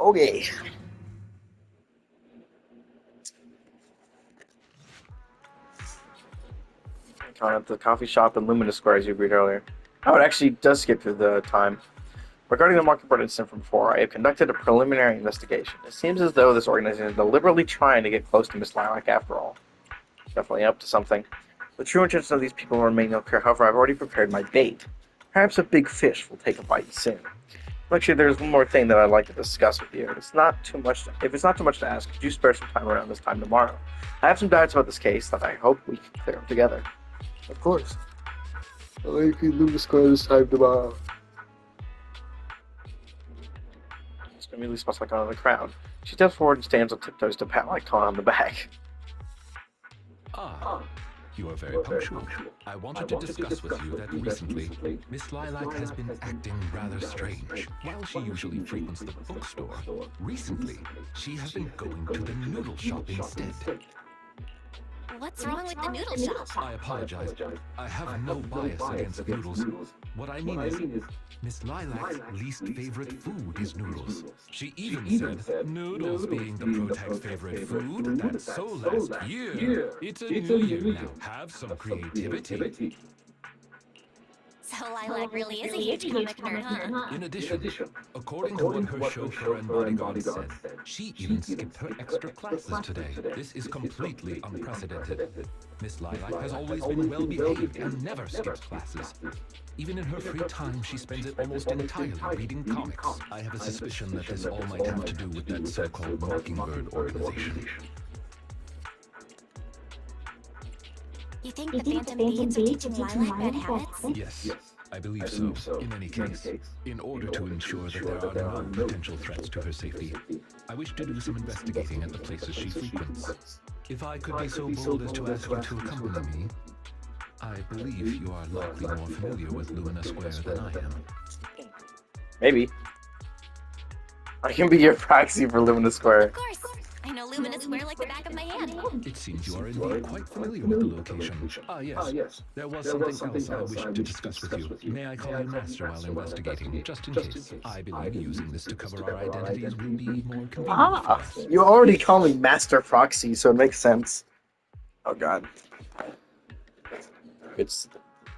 Okay. Kind of the coffee shop in Luminous Square as you agreed earlier. Oh, it actually does skip through the time. Regarding the Mockingbird incident from before, I have conducted a preliminary investigation. It seems as though this organization is deliberately trying to get close to Miss Lilac after all. Definitely up to something. The true intentions of these people remain no clear, however, I've already prepared my bait. Perhaps a big fish will take a bite soon. Actually, there's one more thing that I'd like to discuss with you. If it's not too much to ask, could you spare some time around this time tomorrow? I have some doubts about this case that I hope we can clear up together. Of course. I can Luminous Square this time tomorrow. Immediately spots Lycaon in the crowd. She steps forward and stands on tiptoes to pat Lycaon on the back. Ah, you are very punctual. I wanted to discuss with you that recently, Miss Lilac has been acting rather strange. While she usually frequents the bookstore, recently, she has been going to the noodle shop instead. What's wrong with the noodle shop? I apologize. I have no bias against noodles. What I mean is, Miss Lilac's least favorite food is noodles. She even said, noodles being the protag's favorite food, that's so last year. It's a new year now. Have some creativity. So Lilac really is a huge comic nerd, huh? In addition, according to what her chauffeur and bodyguard said, she even skipped her extra classes today. This is completely unprecedented. Miss Lilac has always been well behaved and never skipped classes. Even in her free time, she spends it almost entirely reading comics. I have a suspicion that this all might have to do with that so-called Mockingbird organization. You think the Phantom Thieves are teaching Lilac bad habits? Yes, I believe so. In any case, in order to ensure that there are no potential threats to her safety, I wish to do some investigating at the places she frequents. If I could be so bold as to ask you to accompany me, I believe you are likely more familiar with Luminous Square than I am. Maybe. I can be your proxy for Luminous Square. Of course. I know Luminous Square like the back of my hand. It seems you are indeed quite familiar with the location. Ah, yes. There was something else I wished to discuss with you. May I call you Master while investigating, just in case? I believe using this to cover our identities will be more convenient for us. You already call me Master Proxy, so it makes sense. Oh god. It's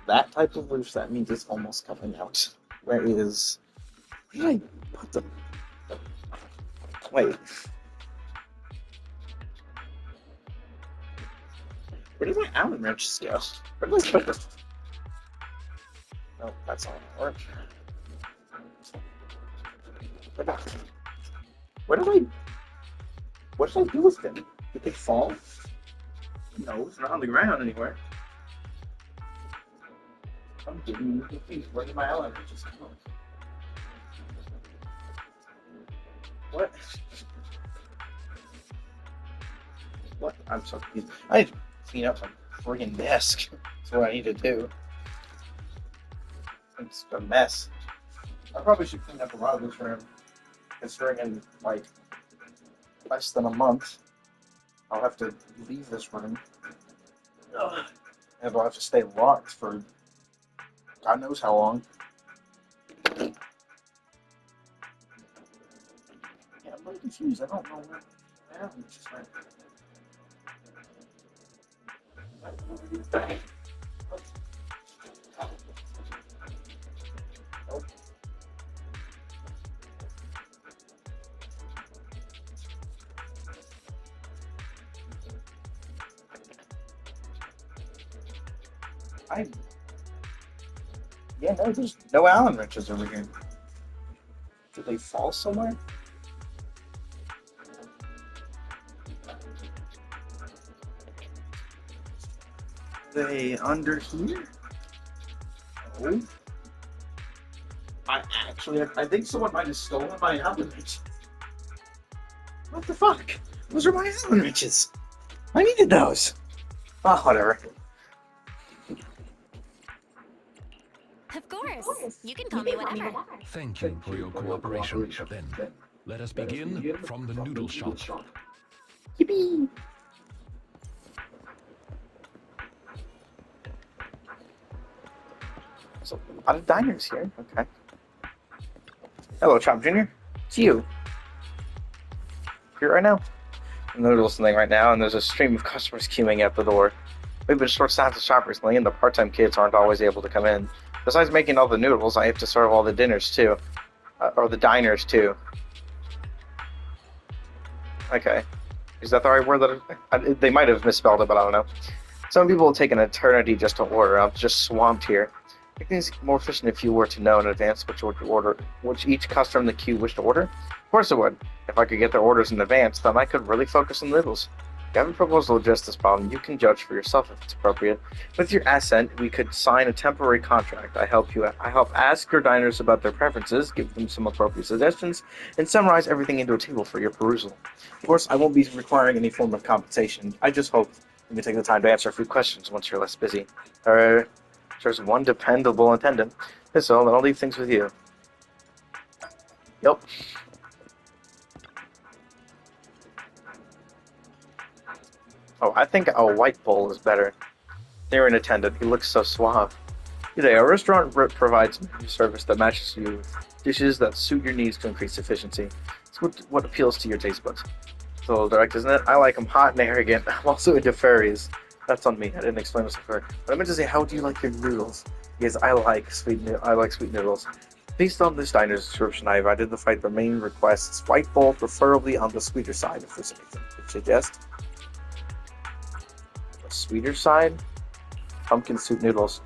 that type of roof that means it's almost coming out. Where is... Where did I put them? Wait. Where did my Allen wrenches go? Where did I put them? No, that's not gonna work. What did I do with them? Did they fall? No, it's not on the ground anywhere. I'm getting you confused. Where did my Allen wrenches go? What? What? I'm so confused. I need to clean up my friggin' desk. That's what I need to do. It's a mess. I probably should clean up a lot of this room. Considering in like less than a month, I'll have to leave this room. Ugh. And I'll have to stay locked for God knows how long. Yeah, I'm really confused. I don't know where I am. It's just like... Nope. Yeah, no, there's no Allen wrenches over here. Did they fall somewhere? They under here? No. I think someone might have stolen my Allen wrenches. What the fuck? Those are my Allen wrenches. I needed those. Oh, whatever. Of course. You can call me whatever. Thank you for your cooperation. Then, let us begin from the noodle shop. Yippee! So, a lot of diners here. Okay. Hello, Chop Jr. It's you. Here right now. I'm in the middle of something right now, and there's a stream of customers queuing at the door. We've been short-staffed to shop recently, and the part-time kids aren't always able to come in. Besides making all the noodles, I have to serve all the dinners too, or the diners too. Okay, is that the right word? They might have misspelled it, but I don't know. Some people will take an eternity just to order. I'm just swamped here. I think it's more efficient if you were to know in advance which each customer in the queue wished to order. Of course it would. If I could get their orders in advance, then I could really focus on noodles. If you have a proposal to address this problem, you can judge for yourself if it's appropriate. With your assent, we could sign a temporary contract. I help ask your diners about their preferences, give them some appropriate suggestions, and summarize everything into a table for your perusal. Of course, I won't be requiring any form of compensation. I just hope you can take the time to answer a few questions once you're less busy. There's one dependable attendant. That's all, then I'll leave things with you. Yep. Oh, I think a white bowl is better. They're an attendant. He looks so suave. Today, our restaurant provides menu service that matches you with dishes that suit your needs to increase efficiency. It's what appeals to your taste buds. It's a little direct, isn't it? I like them hot and arrogant. I'm also into fairies. That's on me. I didn't explain this before. But I meant to say, how do you like your noodles? Because I like sweet noodles. Based on this diner's description, I have identified the main requests: white bowl, preferably on the sweeter side, if there's anything you could suggest. The sweeter side? Pumpkin soup noodles.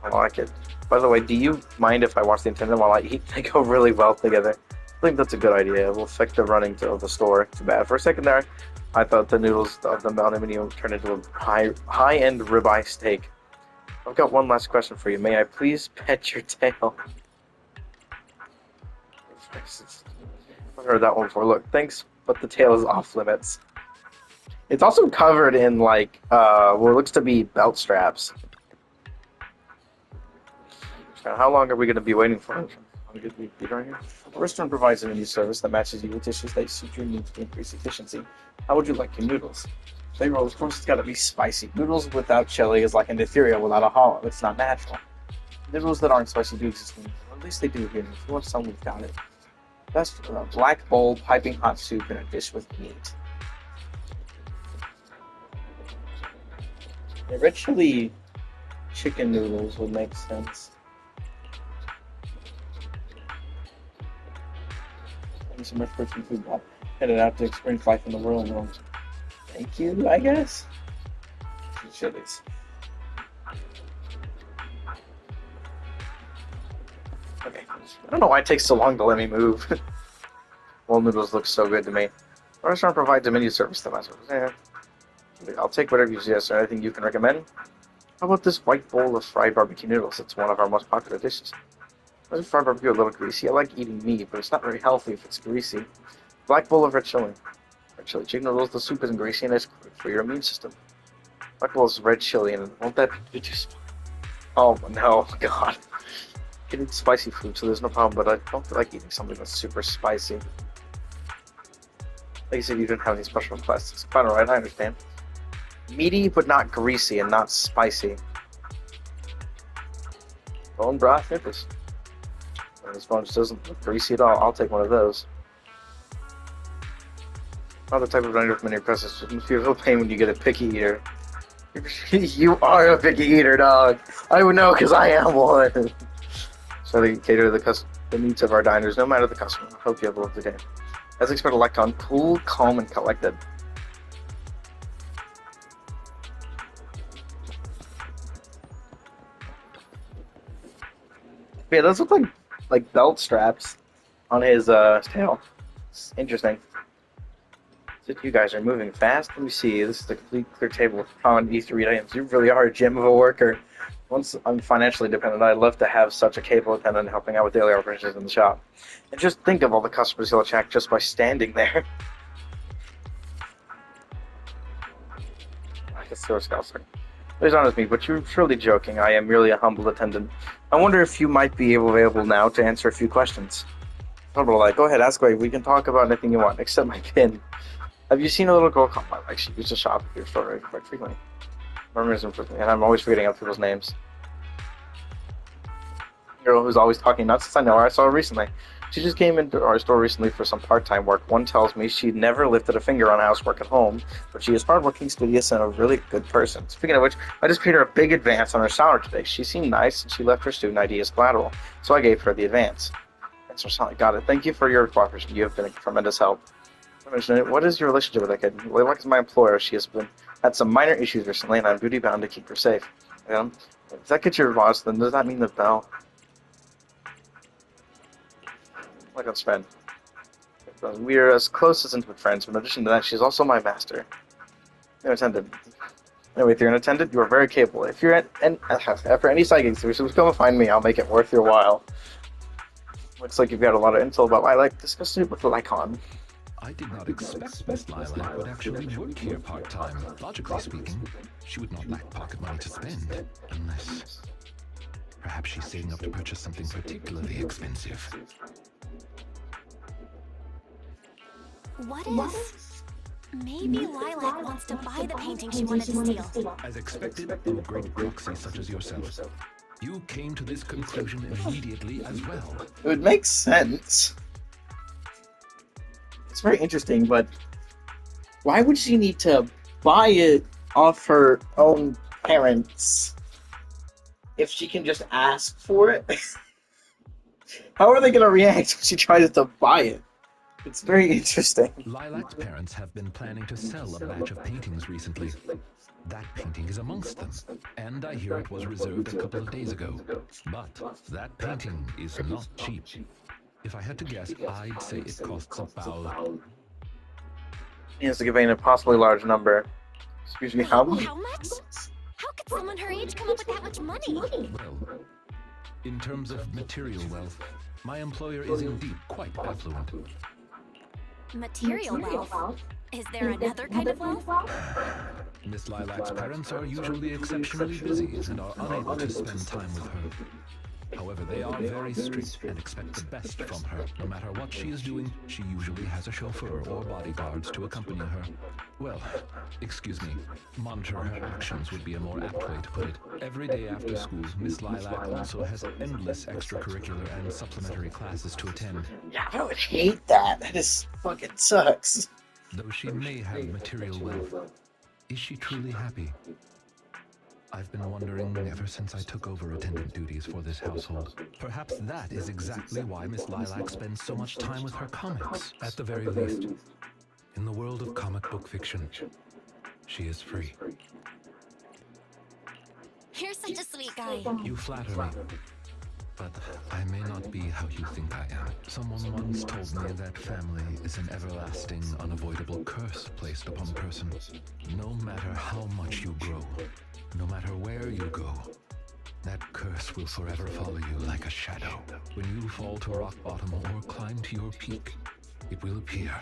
I like it. By the way, do you mind if I watch the attendant while I eat? They go really well together. I think that's a good idea. It will affect the running of the store. Too bad. For a second there, I thought the noodles of the menu turned into a high-end ribeye steak. I've got one last question for you. May I please pet your tail? I've heard that one before. Look, thanks, but the tail is off limits. It's also covered in like what looks to be belt straps. How long are we going to be waiting for? The restaurant provides a menu service that matches you with dishes that suit your needs to increase efficiency. How would you like your noodles? Flavor, of course, it's got to be spicy. Noodles without chili is like an ethereal without a hollow. It's not natural. Noodles that aren't spicy do exist, or at least they do here. If you want some, we've got it. Best black bowl, piping hot soup, and a dish with meat. Yeah, red chili chicken noodles would make sense. Some refreshing food. I'm headed out to experience life in the real world. Thank you, I guess. Chilies. Okay. I don't know why it takes so long to let me move. Bowl noodles look so good to me. The restaurant provides a menu service that matters. Yeah. I'll take whatever you suggest or anything you can recommend. How about this white bowl of fried barbecue noodles? It's one of our most popular dishes. Fried barbecue a little greasy. I like eating meat, but it's not very healthy if it's greasy. Black bowl of red chili. Red chili chicken noodles. The soup isn't greasy and it's good for your immune system. Black bowl is red chili, and won't that be too spicy? Oh no, God. I can eat spicy food, so there's no problem. But I don't feel like eating something that's super spicy. Like you said, you didn't have any special requests. It's quite alright. I understand. Meaty, but not greasy and not spicy. Bone broth, nipples. This bone just doesn't look greasy at all. I'll take one of those. Not the type of diner with many requests. You feel pain when you get a picky eater. You are a picky eater, dog. I would know because I am one. So they cater to the needs of our diners, no matter the customer. I hope you have a lovely day. As expected, Lycaon, cool, calm, and collected. Yeah, those look like belt straps on his tail. It's interesting. So you guys are moving fast. Let me see. This is a complete clear table with prominent E3 items. You really are a gem of a worker. Once I'm financially dependent, I'd love to have such a capable attendant helping out with daily operations in the shop. And just think of all the customers he'll attract just by standing there. I guess they're scouser. Please honest me, but you're surely joking. I am merely a humble attendant. I wonder if you might be available now to answer a few questions. Go ahead, ask away. We can talk about anything you want, except my pin. Have you seen a little girl called like she used to shop at your store quite frequently? And I'm always forgetting other people's names. Girl who's always talking nuts since I know her. I saw her recently. She just came into our store recently for some part-time work. One tells me she never lifted a finger on housework at home, but she is hardworking, studious, and a really good person. Speaking of which, I just paid her a big advance on her salary today. She seemed nice, and she left her student ID as collateral, so I gave her the advance. Thanks for selling. Got it. Thank you for your cooperation. You have been a tremendous help. What is your relationship with that kid? Like my employer, she has had some minor issues recently, and I'm duty bound to keep her safe. If that gets your boss, then does that mean the bell? Like on Sven. We are as close as intimate friends, but in addition to that, she's also my master. An attendant. Anyway, if you're an attendant, you are very capable. If you're after any psychic solutions, come and find me. I'll make it worth your while. Looks like you've got a lot of intel about Lilac. Discuss it with Lycaon. I did not expect Miss Lilac would actually work here part-time. Logically speaking, she would not lack pocket money to spend, unless... perhaps she's saving up to purchase something particularly expensive. What if... maybe Lilac wants to buy the painting she wanted to steal? As expected, a great proxy such as yourself, you came to this conclusion immediately as well. It would make sense. It's very interesting, but why would she need to buy it off her own parents if she can just ask for it? How are they going to react when she tries to buy it? It's very interesting. Lilac's parents have been planning to sell a batch of paintings recently. That painting is amongst them, and I hear it was reserved a couple of days ago. But that painting is not cheap. If I had to guess, I'd say it costs about... He has to give in a possibly large number. Excuse me, how much? How much? How could someone her age come up with that much money? Well, in terms of material wealth, my employer is indeed quite affluent. Material wealth? Is there another kind of wealth? Miss Lilac's parents are usually exceptionally busy and are unable to spend time with her. However, they are very strict and expect the best from her. No matter what she is doing, she usually has a chauffeur or bodyguards to accompany her. Well, excuse me, monitor her actions would be a more apt way to put it. Every day after school, Miss Lilac also has endless extracurricular and supplementary classes to attend. Yeah, I would hate that. That just fucking sucks. Though she may have material wealth, is she truly happy? I've been wondering ever since I took over attendant duties for this household. Perhaps that is exactly why Miss Lilac spends so much time with her comics. At the very least, in the world of comic book fiction, she is free. You're such a sweet guy. You flatter me, but I may not be how you think I am. Someone once told me that family is an everlasting, unavoidable curse placed upon persons. No matter how much you grow, no matter where you go, that curse will forever follow you like a shadow. When you fall to rock bottom or climb to your peak, it will appear,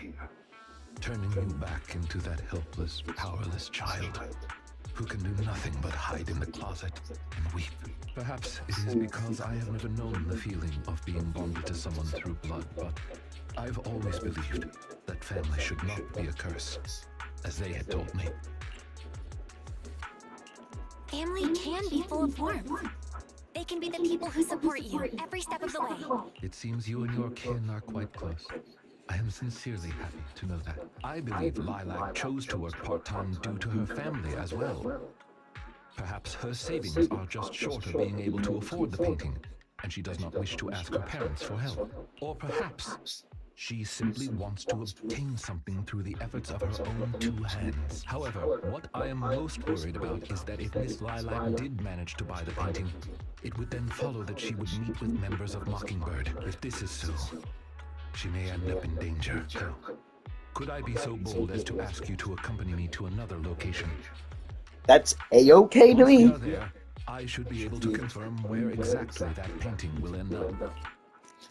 turning you back into that helpless, powerless child who can do nothing but hide in the closet and weep. Perhaps it is because I have never known the feeling of being bonded to someone through blood, but I've always believed that family should not be a curse, as they had told me. Family can be full of warmth. They can be the people who support you every step of the way. It seems you and your kin are quite close. I am sincerely happy to know that. I believe Lilac chose to work part-time due to her family as well. Perhaps her savings are just short of being able to afford the painting, and she does not wish to ask her parents for help. Or perhaps she simply wants to obtain something through the efforts of her own two hands. However, what I am most worried about is that if Miss Lilac did manage to buy the painting, it would then follow that she would meet with members of Mockingbird. If this is so, she may end up in danger. So, could I be so bold as to ask you to accompany me to another location? That's A-okay to Once we me. are there, I should be able to confirm where exactly that painting will end up.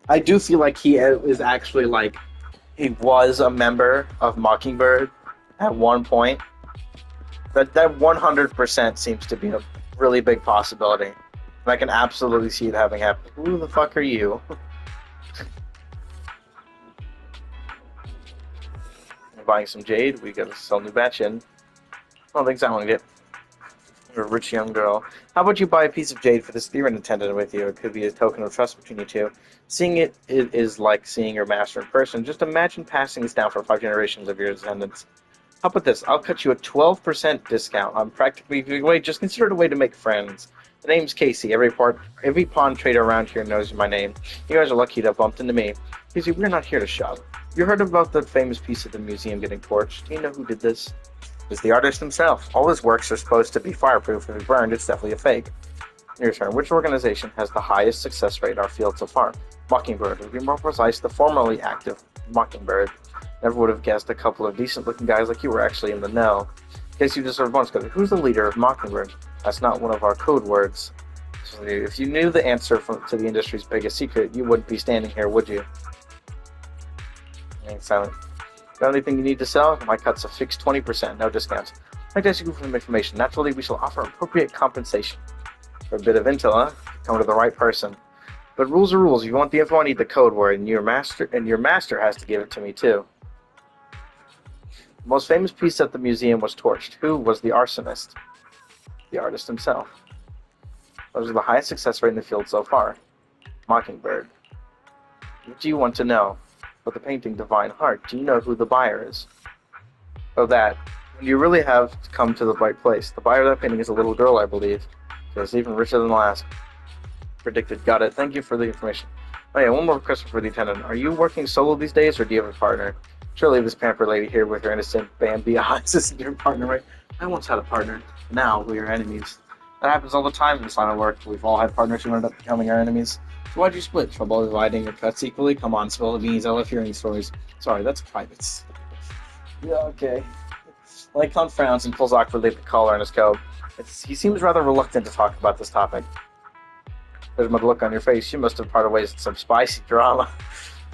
I do feel like he is actually like, he was a member of Mockingbird at one point. That 100% seems to be a really big possibility. And I can absolutely see it having happened. Who the fuck are you? Buying some jade, we gotta sell new batch in. I don't think I want to get. You're a rich young girl. How about you buy a piece of jade for this theorem attendant with you? It could be a token of trust between you two. Seeing it is like seeing your master in person. Just imagine passing this down for 5 generations of your descendants. How about this? I'll cut you a 12% discount on practically every way. Just consider it a way to make friends. The name's Casey. Every pawn trader around here knows my name. You guys are lucky to have bumped into me. Casey, we're not here to shop. You heard about the famous piece of the museum getting torched? Do you know who did this? It's the artist himself. All his works are supposed to be fireproof. If it's burned, it's definitely a fake. Your turn. Which organization has the highest success rate in our field so far? Mockingbird. To be more precise, the formerly active Mockingbird. Never would have guessed a couple of decent-looking guys like you were actually in the know. In case you deserve bonus code. Who's the leader of Mockingbird? That's not one of our code words. So if you knew the answer to the industry's biggest secret, you wouldn't be standing here, would you? Remain silent. Got anything you need to sell? My cut's a fixed 20%, no discounts. I'd like to ask you for some information. Naturally, we shall offer appropriate compensation. For a bit of intel, huh? Come to the right person. But rules are rules. If you want the info, I need the code word, and your master has to give it to me too. The most famous piece at the museum was torched. Who was the arsonist? The artist himself. Those are the highest success rate in the field so far. Mockingbird. What do you want to know? But the painting Divine Heart, do you know who the buyer is? Oh, that. You really have come to the right place. The buyer of that painting is a little girl, I believe. So it's even richer than the last. Predicted. Got it. Thank you for the information. Oh yeah, one more question for the attendant. Are you working solo these days, or do you have a partner? Surely this pampered lady here with her innocent Bambi eyes isn't your partner, right? I once had a partner. Now we are enemies. That happens all the time in this line of work. We've all had partners who ended up becoming our enemies. So why'd you split? Trouble dividing your pets equally? Come on, spill the beans. I love hearing stories. Sorry, that's private. Yeah, okay. Lycaon frowns and pulls awkwardly at the collar in his coat. He seems rather reluctant to talk about this topic. There's my look on your face. You must have parted ways in some spicy drama.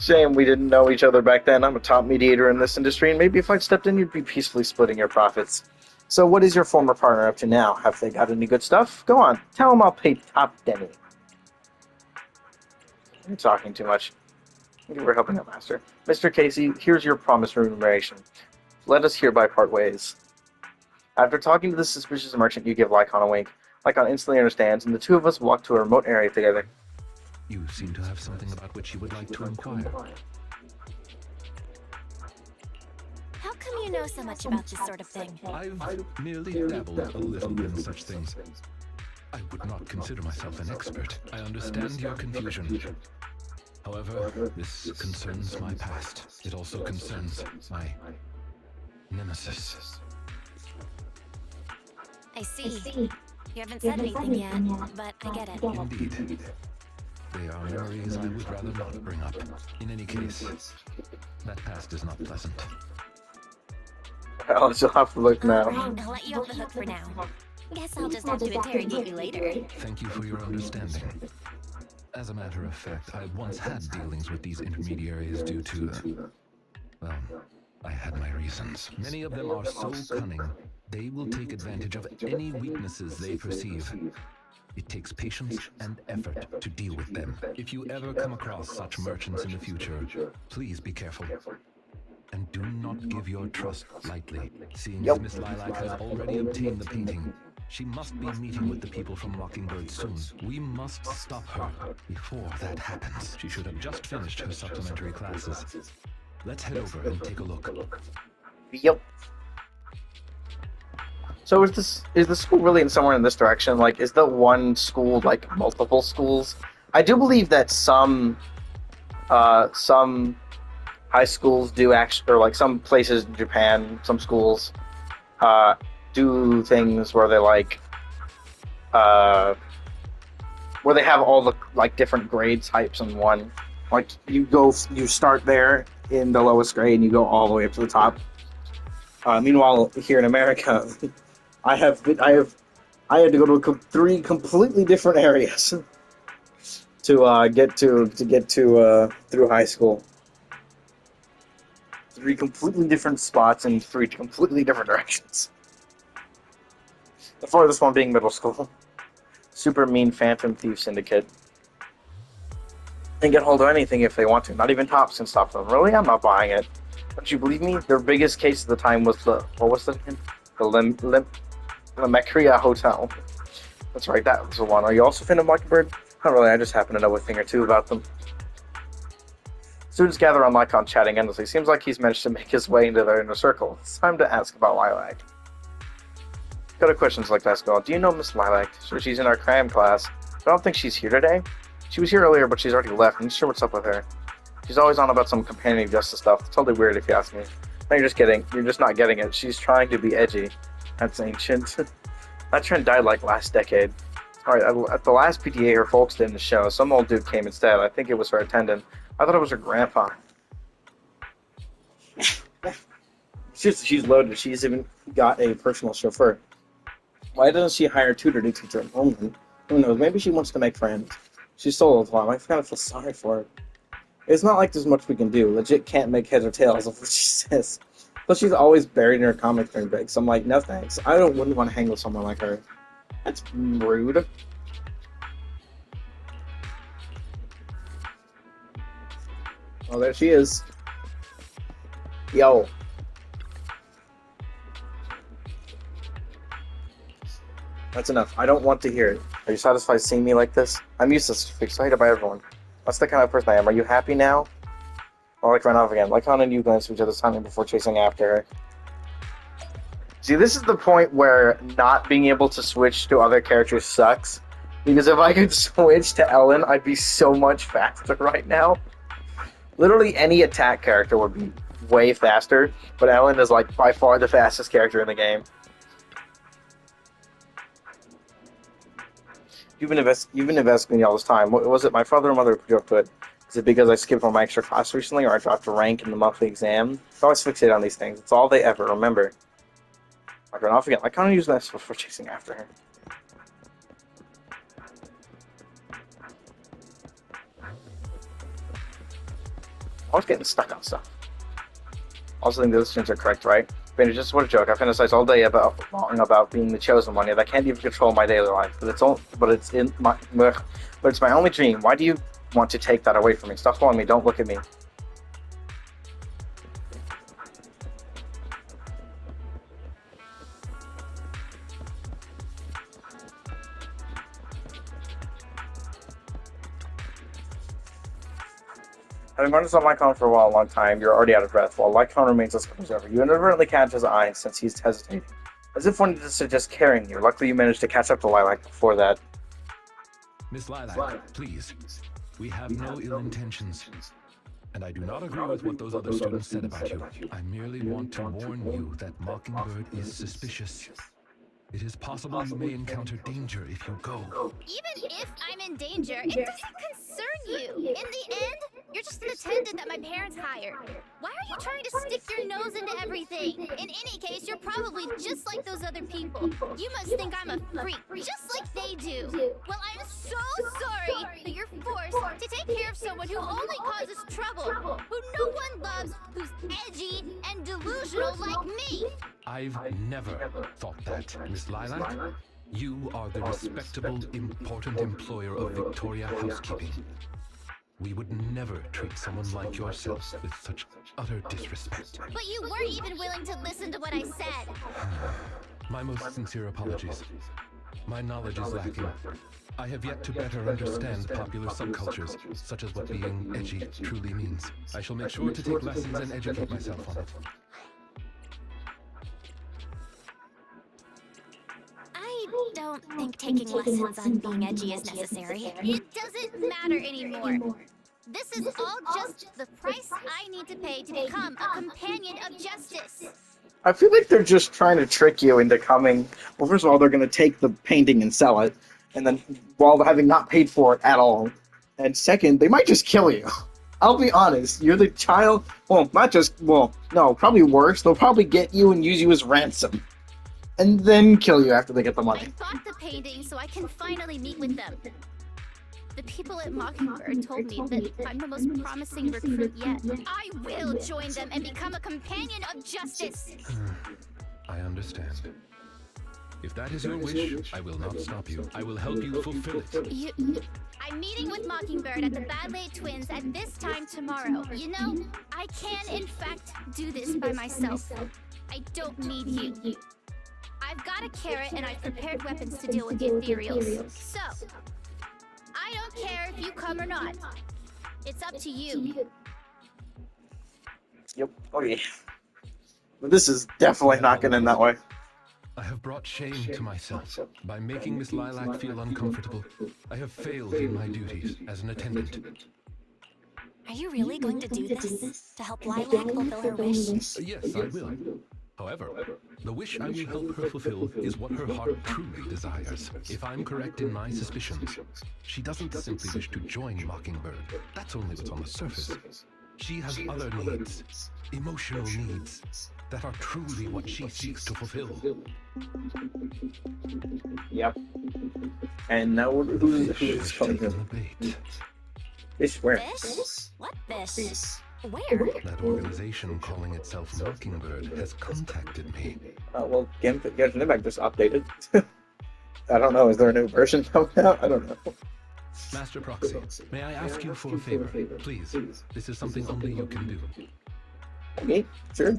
Shame we didn't know each other back then. I'm a top mediator in this industry, and maybe if I'd stepped in, you'd be peacefully splitting your profits. So what is your former partner up to now? Have they got any good stuff? Go on, tell him I'll pay top Denny. You're talking too much. You were helping out, Master. Mr. Casey, here's your promised remuneration. Let us hereby part ways. After talking to the suspicious merchant, you give Lycaon a wink. Lycaon instantly understands, and the two of us walk to a remote area together. You seem to have something about which you would like to inquire. How come you know so much about this sort of thing? I've merely dabbled a little in such things. I would not consider myself an expert. I understand your confusion. However, this concerns my past. It also concerns my nemesis. I see. You haven't said anything yet, but I get it. Indeed. They are memories I would rather not bring up. In any case, that past is not pleasant. I'll just have to look now. Alright, I'll let you off the hook for now. Guess I'll just have to interrogate you later. Thank you for your understanding. As a matter of fact, I once had dealings with these intermediaries due to, well, I had my reasons. Many of them are so cunning, they will take advantage of any weaknesses they perceive. It takes patience and effort to deal with them. If you ever come across such merchants in the future, please be careful. And do not give your trust lightly. Seeing as Miss Lilac has already obtained the painting, she must be meeting with the people from Mockingbird soon. We must stop her before that happens. She should have just finished her supplementary classes. Let's head over and take a look. Yep. So is the school really in somewhere in this direction? Like, is the one school like multiple schools? I do believe that some high schools do actually, or like some places in Japan, some schools do things where they like where they have all the like different grade types in one. Like you start there in the lowest grade and you go all the way up to the top. Meanwhile, here in America, I had to go to 3 completely different areas to get to through high school. 3 completely different spots in 3 completely different directions. The farthest one being middle school. Super mean Phantom Thief Syndicate. They can get hold of anything if they want to. Not even Tops can stop them. Really? I'm not buying it. Don't you believe me? Their biggest case at the time was the The Macria Hotel. That's right, that was the one. Are you also a fan of Mockingbird? Not really, I just happen to know a thing or two about them. Students gather on Lycaon chatting endlessly. Seems like he's managed to make his way into their inner circle. It's time to ask about Lilac. Got a questions like to ask about. Do you know Miss Lilac? Sure, she's in our cram class. I don't think she's here today. She was here earlier, but she's already left. I'm not sure what's up with her. She's always on about some companion justice stuff. It's totally weird if you ask me. No, you're just not getting it. She's trying to be edgy. That's ancient. That trend died like last decade. Alright, at the last PTA her folks did in the show, some old dude came instead. I think it was her attendant. I thought it was her grandpa. She's loaded. She's even got a personal chauffeur. Why doesn't she hire a tutor to teach her homeland? Who knows? Maybe she wants to make friends. She's so old. I kind of feel sorry for her. It's not like there's much we can do. Legit can't make heads or tails of what she says. But she's always buried in her comic during breaks. I'm like, no thanks. Wouldn't want to hang with someone like her. That's rude. Oh, there she is. Yo. That's enough. I don't want to hear it. Are you satisfied seeing me like this? I'm useless, excited by everyone. That's the kind of person I am. Are you happy now? Or like run off again. Lycaon and you glance at each other silently before chasing after her. See, this is the point where not being able to switch to other characters sucks. Because if I could switch to Ellen, I'd be so much faster right now. Literally any attack character would be way faster, but Ellen is like by far the fastest character in the game. You've been investigating me all this time. What was it my father or mother put you up to it? Is it because I skipped on my extra class recently, or I dropped a rank in the monthly exam? I always fixate on these things. It's all they ever remember. I run off again. I can't use this before chasing after her. I was getting stuck on stuff. I also think the students are correct, right? I mean, it's just what a joke. I fantasize all day about being the chosen one, yet I can't even control my daily life. But it's my only dream. Why do you want to take that away from me? Stop following me. Don't look at me. Having run this on Lycaon for a long time, you're already out of breath. While Lycaon remains as observer, you inadvertently catch his eye since he's hesitating, as if wanting to suggest carrying you. Luckily, you managed to catch up to Lilac before that. Miss Lilac, please. We have no ill intentions. And I do not agree with what those other students said about you. I merely want to warn you that Mockingbird is suspicious. It is possible you may encounter danger if you go. Even if I'm in danger, it doesn't concern you. In the end, you're just an attendant that my parents hired. Why are you trying to stick your nose into everything? In any case, you're probably just like those other people. You must think I'm a freak, just like they do. Well, I'm so sorry that you're forced to take care of someone who only causes trouble, who no one loves, who's edgy and delusional like me. I've never thought that, Miss Lilac. You are the respectable, important employer of Victoria Housekeeping. We would never treat someone like yourself with such utter disrespect. But you weren't even willing to listen to what I said. My most sincere apologies. My knowledge is lacking. I have yet to better understand popular subcultures, such as what being edgy truly means. I shall make sure to take lessons and educate myself on it. I don't think taking lessons on being edgy is necessary. It doesn't matter anymore. This is all just the price I need to pay to become a companion of justice. I feel like they're just trying to trick you into coming. Well, first of all, they're going to take the painting and sell it, and then while having not paid for it at all. And second, they might just kill you. I'll be honest, you're the child. Well, no, probably worse. They'll probably get you and use you as ransom. And then kill you after they get the money. I bought the painting so I can finally meet with them. The people at Mockingbird told me that I'm the most promising recruit yet. I will join them and become a companion of justice. I understand. If that is your wish, I will not stop you. I will help you fulfill it. I'm meeting with Mockingbird at the Ballet Twins at this time tomorrow. You know, I can in fact do this by myself. I don't need you. I've got a carrot and I've prepared weapons to deal with the ethereals. So, I don't care if you come or not. It's up to you. Yep. Okay. But this is definitely not going to end that way. I have brought shame to myself by making Miss Lilac feel uncomfortable. I have failed in my duties as an attendant. Are you really going to do this? To help Lilac fulfill her wish? Yes, I will. However, the wish I will help her fulfill is what her heart truly desires. If I'm correct in my suspicions, she doesn't simply wish to join Mockingbird. That's only what's on the surface. She has other needs, emotional needs, that are truly what she seeks to fulfill. Yep. And now who's coming taken here? the bait. Fish where? Fish? What fish? Where? That organization calling itself Mockingbird has contacted me. Well, Genshin Impact just updated. I don't know. Is there a new version coming out? I don't know. Master Proxy, may I ask you for a favor? Please, this is something only you can do. Okay, sure.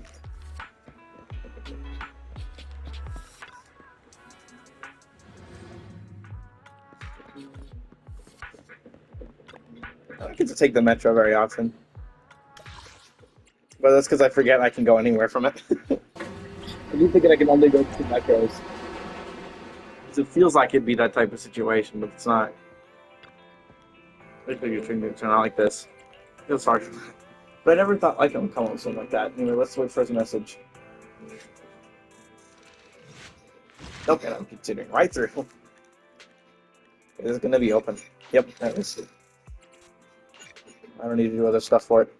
I don't get to take the metro very often. But that's because I forget I can go anywhere from it. I do think I can only go to metros. 'Cause it feels like it'd be that type of situation, but it's not. Especially you're trying to turn out like this. It feels hard. But I never thought Lycaon would come up with something like that. Anyway, let's wait for his message. Okay, I'm continuing right through. It is going to be open. Yep, that is. I don't need to do other stuff for it.